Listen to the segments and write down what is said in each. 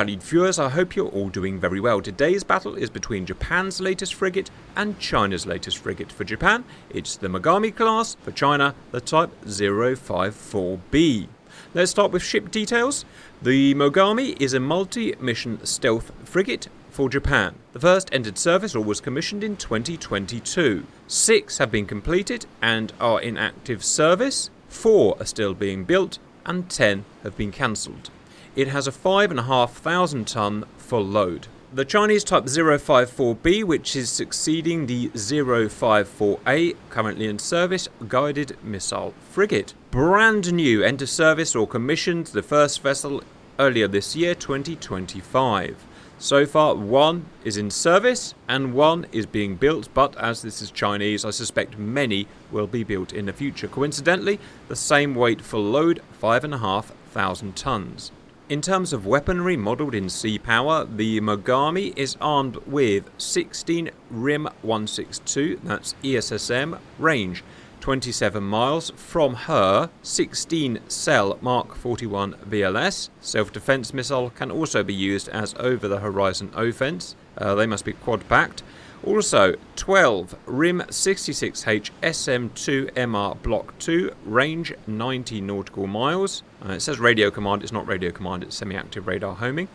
valued viewers, I hope you're all doing very well. Today's battle is between Japan's latest frigate and China's latest frigate. For Japan, it's the Mogami class. For China, the Type 054B. Let's start with ship details. The Mogami is a multi-mission stealth frigate for Japan. The first entered service or was commissioned in 2022. 6 have been completed and are in active service. 4 are still being built and 10 have been cancelled. It has a 5,500 ton full load. The Chinese Type 054B, which is succeeding the 054A, currently in service, guided missile frigate. Brand new, entered service or commissioned the first vessel earlier this year, 2025. So far, 1 is in service and 1 is being built, but as this is Chinese, I suspect many will be built in the future. Coincidentally, the same weight full load, 5,500 tons. In terms of weaponry modelled in sea power, the Mogami is armed with 16 RIM 162, that's ESSM, range 27 miles from her 16 cell Mark 41 VLS. Self-defense missile can also be used as over-the-horizon offense. They must be quad-packed. Also, 12 RIM 66H SM2 MR Block 2, range 90 nautical miles. It says radio command, it's not radio command, it's semi-active radar homing.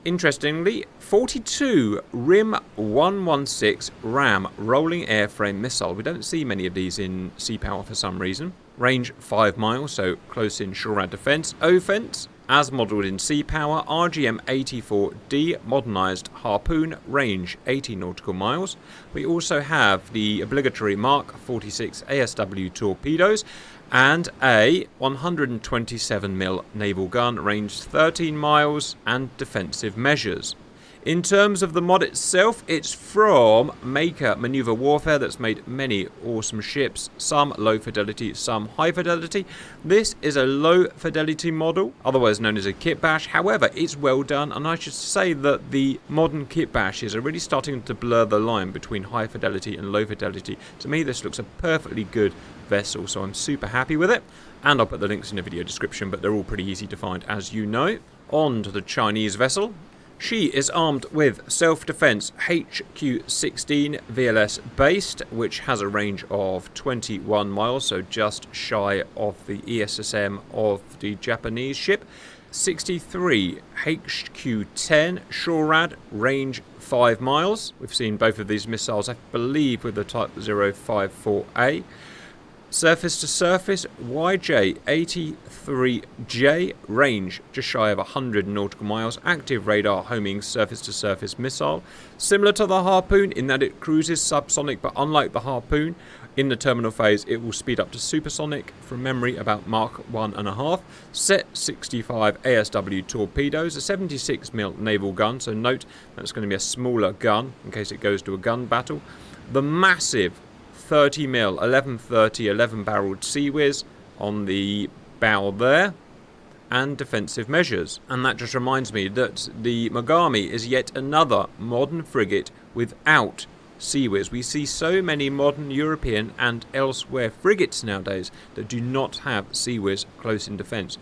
Interestingly, 42 RIM 116 RAM rolling airframe missile. We don't see many of these in sea power for some reason. Range 5 miles, so close in shore defense. Offense, as modelled in sea power, RGM-84D modernised Harpoon, range 80 nautical miles. We also have the obligatory Mark 46 ASW torpedoes and a 127mm naval gun, range 13 miles, and defensive measures. In terms of the mod itself, it's from Maker Maneuver Warfare that's made many awesome ships, some low fidelity, some high fidelity. This is a low fidelity model, otherwise known as a kit bash. However, it's well done, and I should say that the modern kit bashes are really starting to blur the line between high fidelity and low fidelity. To me, this looks a perfectly good vessel, so I'm super happy with it. And I'll put the links in the video description, but they're all pretty easy to find, as you know. On to the Chinese vessel. She is armed with self-defense HQ-16 VLS based, which has a range of 21 miles, so just shy of the ESSM of the Japanese ship. 63 HQ-10 SHORAD, range 5 miles. We've seen both of these missiles, I believe, with the Type 054A. Surface to surface YJ-83J, range just shy of 100 nautical miles, active radar homing surface to surface missile. Similar to the Harpoon in that it cruises subsonic, but unlike the Harpoon, in the terminal phase it will speed up to supersonic, from memory about Mach 1.5. Set 65 ASW torpedoes, a 76mm naval gun, so note that's going to be a smaller gun in case it goes to a gun battle. The massive 30mm 1130 11-barreled Sea Whiz on the bow there, and defensive measures. And that just reminds me that the Mogami is yet another modern frigate without Sea Whiz. We see so many modern European and elsewhere frigates nowadays that do not have Sea Whiz close in defence.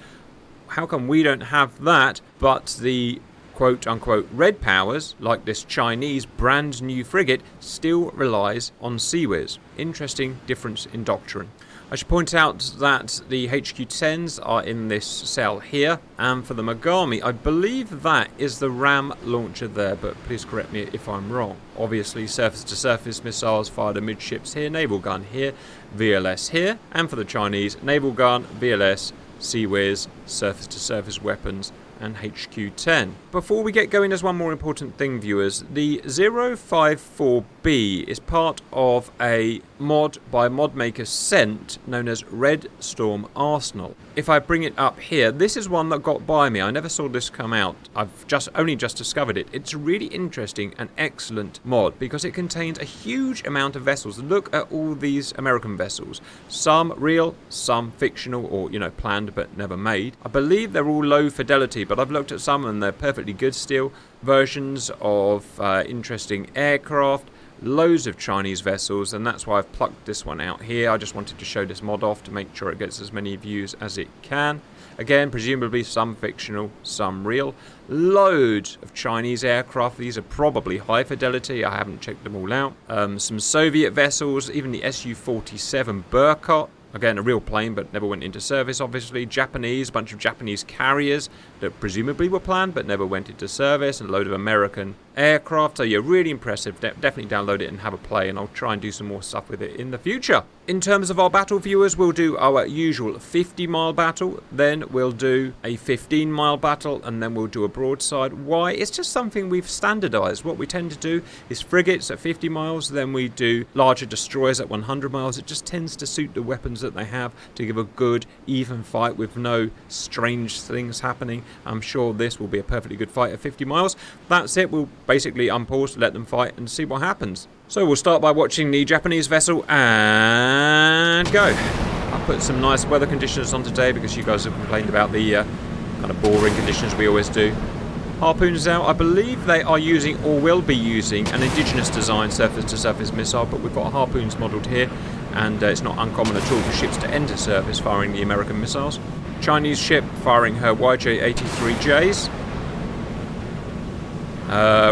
How come we don't have that, but the quote-unquote red powers, like this Chinese brand new frigate, still relies on Sea Whiz? Interesting difference in doctrine. I should point out that the HQ-10s are in this cell here, and for the Mogami, I believe that is the RAM launcher there, but please correct me if I'm wrong. Obviously, surface-to-surface missiles fired amidships here, naval gun here, VLS here, and for the Chinese, naval gun, VLS, Sea Whiz, surface-to-surface weapons, and HQ-10. Before we get going, there's one more important thing, viewers. The 054B is part of a mod by mod maker Scent known as Red Storm Arsenal. If I bring it up here, this is one that got by me. I never saw this come out. I've only just discovered it. It's a really interesting and excellent mod because it contains a huge amount of vessels. Look at all these American vessels. Some real, some fictional, or, planned but never made. I believe they're all low fidelity, but I've looked at some and they're perfectly good still. Versions of interesting aircraft, loads of Chinese vessels, and that's why I've plucked this one out here. I just wanted to show this mod off to make sure it gets as many views as it can. Again, presumably some fictional, some real. Loads of Chinese aircraft. These are probably high fidelity. I haven't checked them all out. Some Soviet vessels, even the Su-47 Burkott. Again, a real plane, but never went into service, obviously. Japanese, a bunch of Japanese carriers that presumably were planned, but never went into service. And a load of American aircraft. So, yeah, really impressive. Definitely download it and have a play, and I'll try and do some more stuff with it in the future. In terms of our battle viewers, we'll do our usual 50-mile battle. Then we'll do a 15-mile battle, and then we'll do a broadside. Why? It's just something we've standardized. What we tend to do is frigates at 50 miles, then we do larger destroyers at 100 miles. It just tends to suit the weapons that they have to give a good, even fight with no strange things happening. I'm sure this will be a perfectly good fight at 50 miles. That's it. We'll basically unpause, let them fight, and see what happens. So we'll start by watching the Japanese vessel and go. I'll put some nice weather conditions on today because you guys have complained about the kind of boring conditions we always do. Harpoons out. I believe they are using, or will be using, an indigenous design surface-to-surface missile, but we've got harpoons modelled here, and it's not uncommon at all for ships to enter service firing the American missiles. Chinese ship firing her YJ-83Js.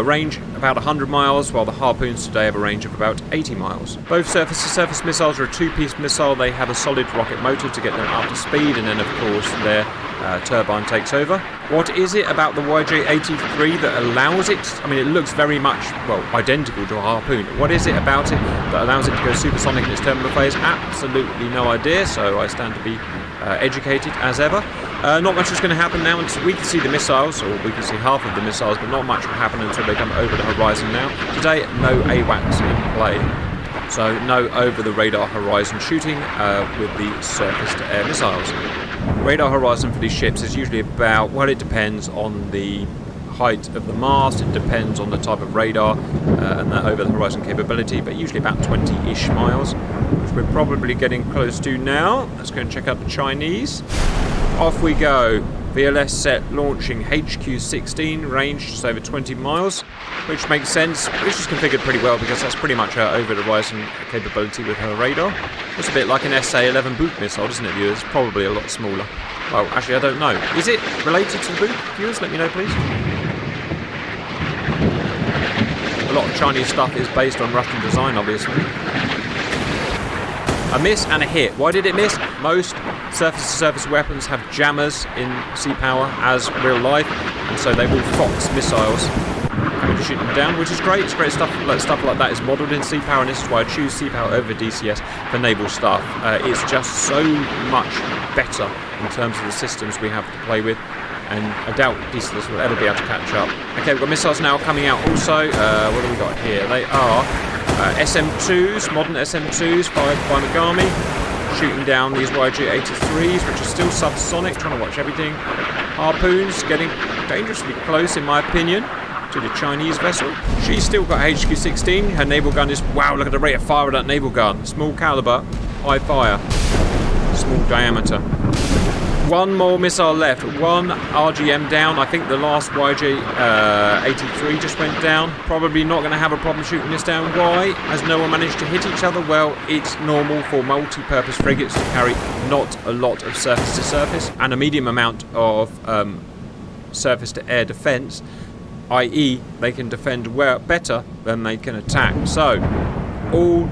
Range about 100 miles, while the Harpoons today have a range of about 80 miles. Both surface-to-surface missiles are a two-piece missile. They have a solid rocket motor to get them up to speed, and then of course their turbine takes over. What is it about the YJ-83 that allows it? I mean, it looks very much, well, identical to a Harpoon. What is it about it that allows it to go supersonic in its terminal phase? Absolutely no idea, so I stand to be educated as ever. Not much is going to happen now until we can see the missiles, or we can see half of the missiles, but not much will happen until they come over the horizon now. Today, no AWACS in play, so no over-the-radar horizon shooting with the surface-to-air missiles. Radar horizon for these ships is usually about, well, it depends on the height of the mast, it depends on the type of radar and the over-the-horizon capability, but usually about 20-ish miles, which we're probably getting close to now. Let's go and check out the Chinese. Off we go. VLS set launching HQ-16, range just over 20 miles, which makes sense, which is configured pretty well because that's pretty much her over-the-horizon capability with her radar. It's a bit like an SA-11 Buk missile, isn't it, viewers? Probably a lot smaller. Well, actually, I don't know. Is it related to the Buk, viewers? Let me know, please. A lot of Chinese stuff is based on Russian design, obviously. A miss and a hit. Why did it miss? Most surface-to-surface weapons have jammers in sea power as real life, and so they will fox missiles coming to shoot them down, which is great. It's great stuff. Stuff like that is modelled in sea power, and this is why I choose sea power over DCS for naval stuff. It's just so much better in terms of the systems we have to play with, and I doubt DCS will ever be able to catch up. Okay, we've got missiles now coming out also. What do we got here? They are SM2s, modern SM2s fired by Mogami, shooting down these YJ-83s, which are still subsonic, trying to watch everything. Harpoons getting dangerously close, in my opinion, to the Chinese vessel. She's still got HQ-16. Her naval gun is, wow, look at the rate of fire of that naval gun. Small caliber, high fire, small diameter. One more missile left, one RGM down. I think the last YJ-83 just went down. Probably not going to have a problem shooting this down. Why? Has no one managed to hit each other? Well, it's normal for multi-purpose frigates to carry not a lot of surface-to-surface and a medium amount of surface-to-air defence, i.e. they can defend better than they can attack. So, all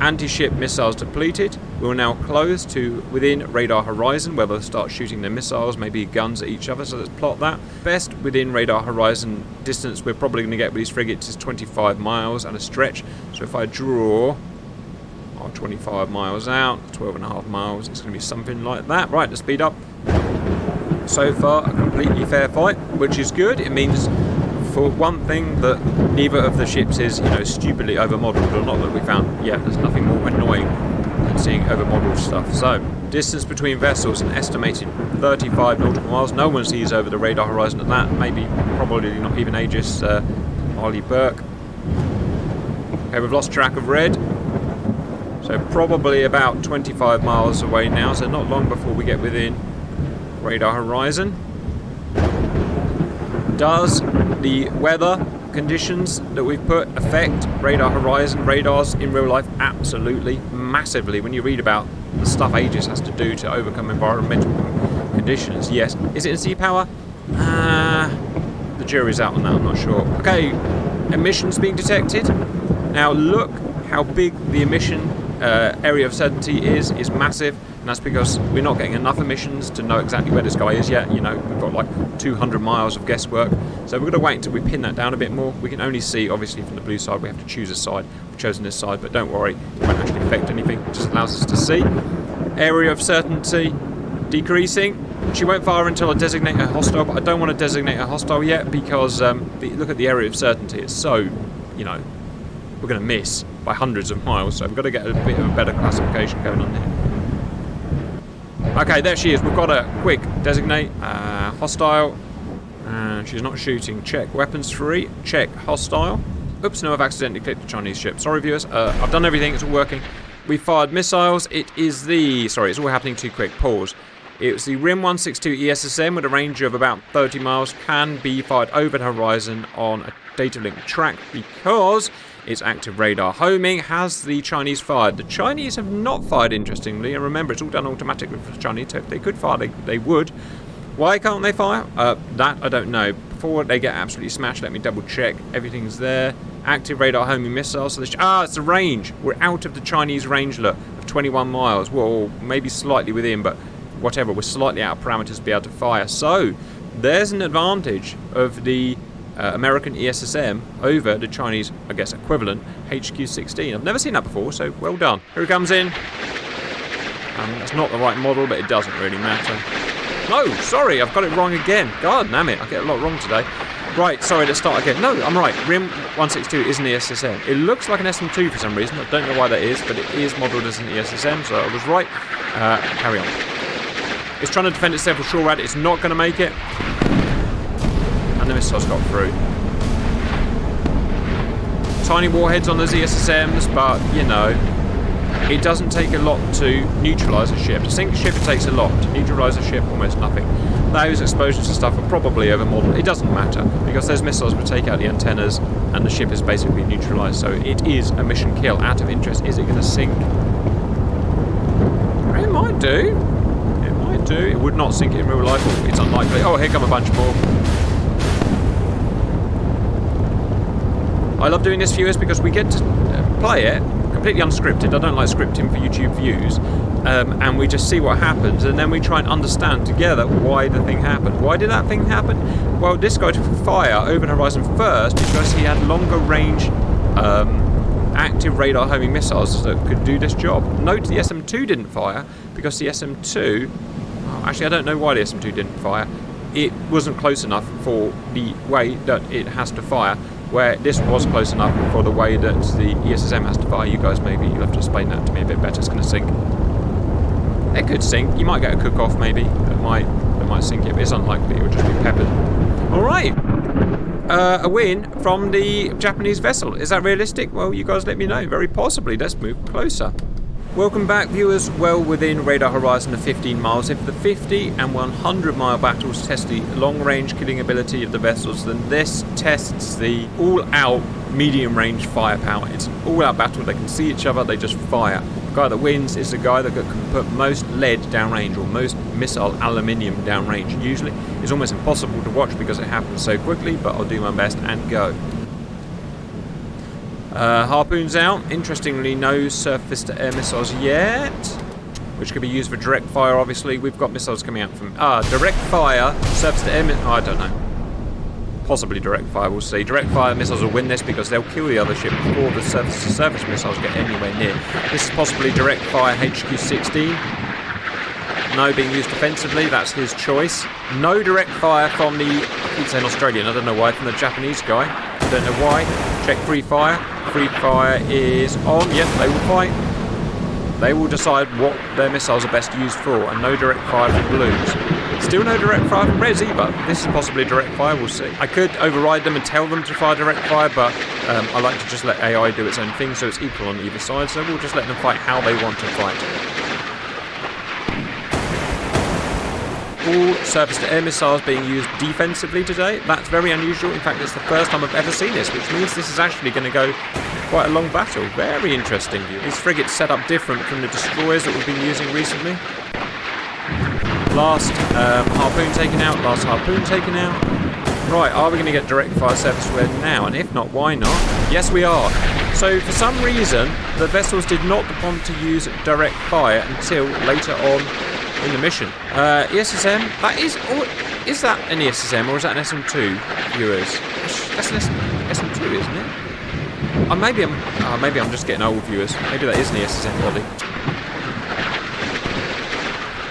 anti-ship missiles depleted. We're now close to within radar horizon, where they'll start shooting their missiles, maybe guns at each other, so let's plot that. Best within radar horizon distance we're probably going to get with these frigates is 25 miles and a stretch. So if I draw 25 miles out, 12.5 miles, it's going to be something like that. Right, to speed up. So far, a completely fair fight, which is good. It means, for one thing, that neither of the ships is, stupidly over-modelled, or not that we found yet. There's nothing more annoying than seeing over-modelled stuff. So, distance between vessels, an estimated 35 nautical miles. No one sees over the radar horizon at that. Maybe, probably not even Aegis, Harley Burke. Okay, we've lost track of red. So probably about 25 miles away now, so not long before we get within radar horizon. Does the weather conditions that we've put affect radar horizon radars in real life? Absolutely, massively. When you read about the stuff Aegis has to do to overcome environmental conditions, yes. Is it in sea power? The jury's out on that, I'm not sure. Okay, emissions being detected. Now look how big the emission area of certainty is massive, and that's because we're not getting enough emissions to know exactly where this guy is yet. You know, we've got like 200 miles of guesswork, so we're going to wait until we pin that down a bit more. We can only see, obviously, from the blue side. We have to choose a side. We've chosen this side, but don't worry, it won't actually affect anything. It just allows us to see. Area of certainty decreasing. She won't fire until I designate a hostile, but I don't want to designate a hostile yet because look at the area of certainty. It's so, you know, we're going to miss by hundreds of miles, so we've got to get a bit of a better classification going on here. Okay, there she is. We've got a quick designate hostile. She's not shooting. Check weapons free. Check hostile. Oops, no, I've accidentally clicked the Chinese ship. Sorry, viewers. I've done everything. It's all working. We fired missiles. It is the... Sorry, it's all happening too quick. Pause. It was the RIM 162 ESSM with a range of about 30 miles. Can be fired over the horizon on a data link track because its active radar homing has the Chinese fired. The Chinese have not fired, interestingly, and remember, it's all done automatically for the Chinese. If they could fire, they would. Why can't they fire? That I don't know. Before they get absolutely smashed, let me double check. Everything's there. Active radar homing missiles. So it's the range. We're out of the Chinese range, look, of 21 miles. Well, maybe slightly within, but whatever. We're slightly out of parameters to be able to fire. So there's an advantage of the American ESSM over the Chinese, I guess, equivalent HQ-16. I've never seen that before, so well done. Here he comes in. That's not the right model, but it doesn't really matter. No, sorry, I've got it wrong again. God damn it, I get a lot wrong today. Right, sorry, let's start again. No, I'm right. RIM 162 is an ESSM. It looks like an SM2 for some reason. I don't know why that is, but it is modelled as an ESSM, so I was right. Carry on. It's trying to defend itself with SHORAD. It's not going to make it. And the missiles got through. Tiny warheads on those ESSMs, but, you know, it doesn't take a lot to neutralise a ship. To sink a ship, it takes a lot. To neutralise a ship, almost nothing. Those explosions and stuff are probably overmodelled. It doesn't matter, because those missiles will take out the antennas, and the ship is basically neutralised. So it is a mission kill. Out of interest, is it going to sink? It might do. It might do. It would not sink in real life. It's unlikely. Oh, here come a bunch more. I love doing this, viewers, because we get to play it completely unscripted. I don't like scripting for YouTube views, and we just see what happens, and then we try and understand together why the thing happened. Why did that thing happen? Well, this guy took fire over the horizon first because he had longer range active radar homing missiles that could do this job. Note the SM2 didn't fire because the SM2... Actually, I don't know why the SM2 didn't fire. It wasn't close enough for the way that it has to fire, where this was close enough for the way that the ESSM has to fire. You guys, maybe you'll have to explain that to me a bit better. It's going to sink. It could sink. You might get a cook-off, maybe. It might sink it, but it's unlikely. It would just be peppered. All right. A win from the Japanese vessel. Is that realistic? Well, you guys let me know. Very possibly. Let's move closer. Welcome back, viewers. Well within radar horizon of 15 miles. If the 50 and 100 mile battles test the long-range killing ability of the vessels, then this tests the all-out medium-range firepower. It's an all-out battle. They can see each other. They just fire. The guy that wins is the guy that can put most lead downrange, or most missile aluminium downrange. Usually, it's almost impossible to watch because it happens so quickly, but I'll do my best and go. Harpoons out. Interestingly, no surface-to-air missiles yet, which could be used for direct fire, obviously. We've got missiles coming out from... direct fire, surface-to-air... I don't know. Possibly direct fire, we'll see. Direct fire missiles will win this because they'll kill the other ship before the surface-to-surface missiles get anywhere near. This is possibly direct fire HQ-16. No being used defensively, that's his choice. No direct fire from the... I keep saying Australian, I don't know why, from the Japanese guy. I don't know why. Check free fire. Free fire is on. Yep, they will fight. They will decide what their missiles are best used for, and no direct fire from blues. Still no direct fire from reds either. This is possibly direct fire, we'll see. I could override them and tell them to fire direct fire, but I like to just let AI do its own thing, so it's equal on either side, so we'll just let them fight how they want to fight. all surface-to-air missiles being used defensively today. That's very unusual. In fact, it's the first time I've ever seen this, which means this is actually going to go quite a long battle. Very interesting. These frigates set up different from the destroyers that we've been using recently. Last harpoon taken out. Last harpoon taken out. Right, are we going to get direct fire surface-to-air now? And if not, why not? Yes, we are. So, for some reason, the vessels did not want to use direct fire until later on in the mission. ESSM, that is that an ESSM or is that an SM2, viewers? That's an SM2, isn't it? Maybe I'm just getting old, viewers. Maybe that is an ESSM body.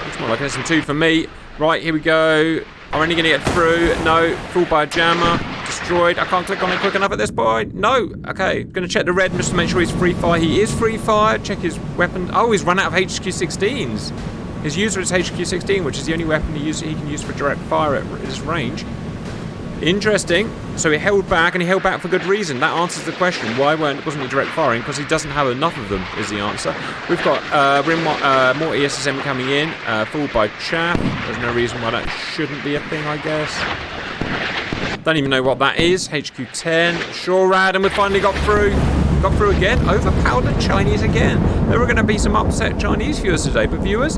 It's more like an SM2 for me. Right, here we go. I'm only going to get through. No, fooled by a jammer. Destroyed. I can't click on it quick enough at this point. No. Okay, going to check the red just to make sure he's free fire. He is free fire. Check his weapon. Oh, he's run out of HQ-16s. His user is HQ-16, which is the only weapon he can use for direct fire at his range. Interesting. So he held back, and he held back for good reason. That answers the question. Why wasn't he direct firing? Because he doesn't have enough of them, is the answer. We've got more ESSM coming in, fooled by chaff. There's no reason why that shouldn't be a thing, I guess. Don't even know what that is. HQ-10. Shorad, and we finally got through. Got through again. Overpowered the Chinese again. There were going to be some upset Chinese viewers today, but viewers,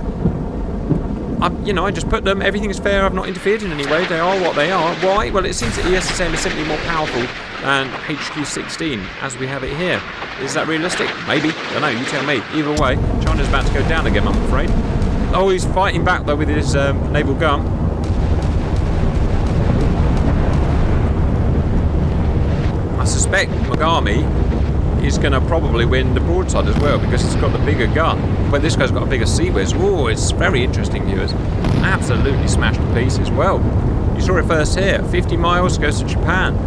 I just put them. Everything's fair. I've not interfered in any way. They are what they are. Why? Well, it seems that ESSM is simply more powerful than HQ-16, as we have it here. Is that realistic? Maybe. Don't know. You tell me. Either way, China's about to go down again, I'm afraid. Oh, he's fighting back, though, with his naval gun. I suspect Mogami is going to probably win the broadside as well because he's got the bigger gun. But this guy's got a bigger sea whiz. Oh, it's very interesting, viewers. Absolutely smashed to pieces. Well, you saw it first here. 50 miles goes to Japan.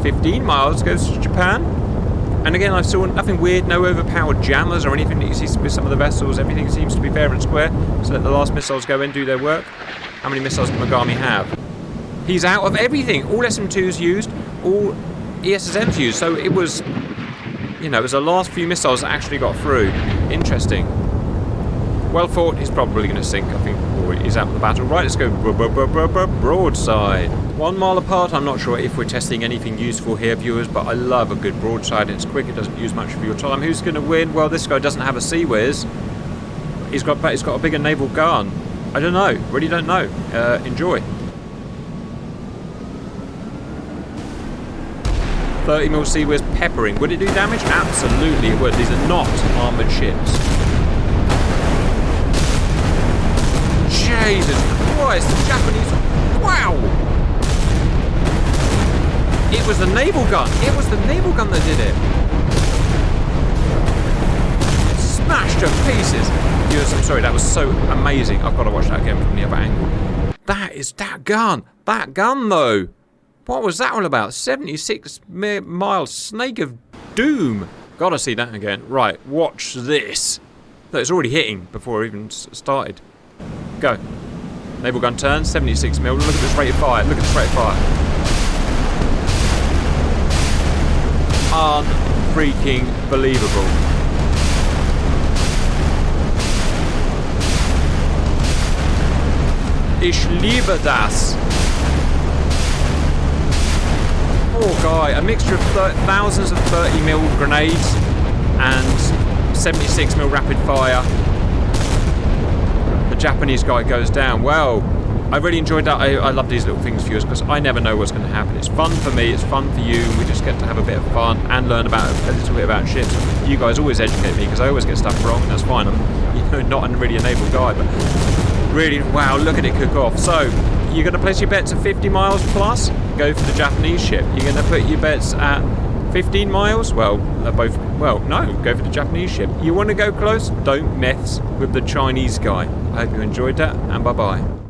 15 miles goes to Japan. And again, I saw nothing weird, no overpowered jammers or anything that you see with some of the vessels. Everything seems to be fair and square. So let the last missiles go in and do their work. How many missiles can Mogami have? He's out of everything. All SM2s used, all ESSMs used. So it was, it was the last few missiles that actually got through. Interesting. Well fought. He's probably going to sink, I think, or he's out of the battle. Right, let's go broadside. 1 mile apart. I'm not sure if we're testing anything useful here, viewers, but I love a good broadside. It's quick. It doesn't use much of your time. Who's going to win? Well, this guy doesn't have a sea whiz. He's got a bigger naval gun. I don't know. Really don't know. Enjoy. 30 mil sea whiz peppering. Would it do damage? Absolutely it would. These are not armoured ships. Jesus Christ, the Japanese. Wow! It was the naval gun. It was the naval gun that did it. Smashed to pieces. Viewers, I'm sorry, that was so amazing. I've got to watch that again from the other angle. That is that gun. That gun, though. What was that all about? 76 mile snake of doom. Gotta see that again. Right, watch this. Look, it's already hitting before it even started. Go. Naval gun turns, 76 mil. Look at this rate of fire. Look at this rate of fire. Unfreaking believable. Ich liebe das. Poor guy. A mixture of thousands of 30 mil grenades and 76 mil rapid fire. The Japanese guy goes down. Well, I really enjoyed that. I love these little things, viewers, because I never know what's going to happen. It's fun for me, it's fun for you, and we just get to have a bit of fun and learn about a little bit about ships. You guys always educate me, because I always get stuff wrong, and that's fine. I'm not really a naval guy, but really, wow, look at it cook off. So, you're going to place your bets at 50 miles plus? Go for the Japanese ship. You're going to put your bets at 15 miles? Well, no, go for the Japanese ship. You want to go close? Don't mess with the Chinese guy. I hope you enjoyed that, and bye-bye.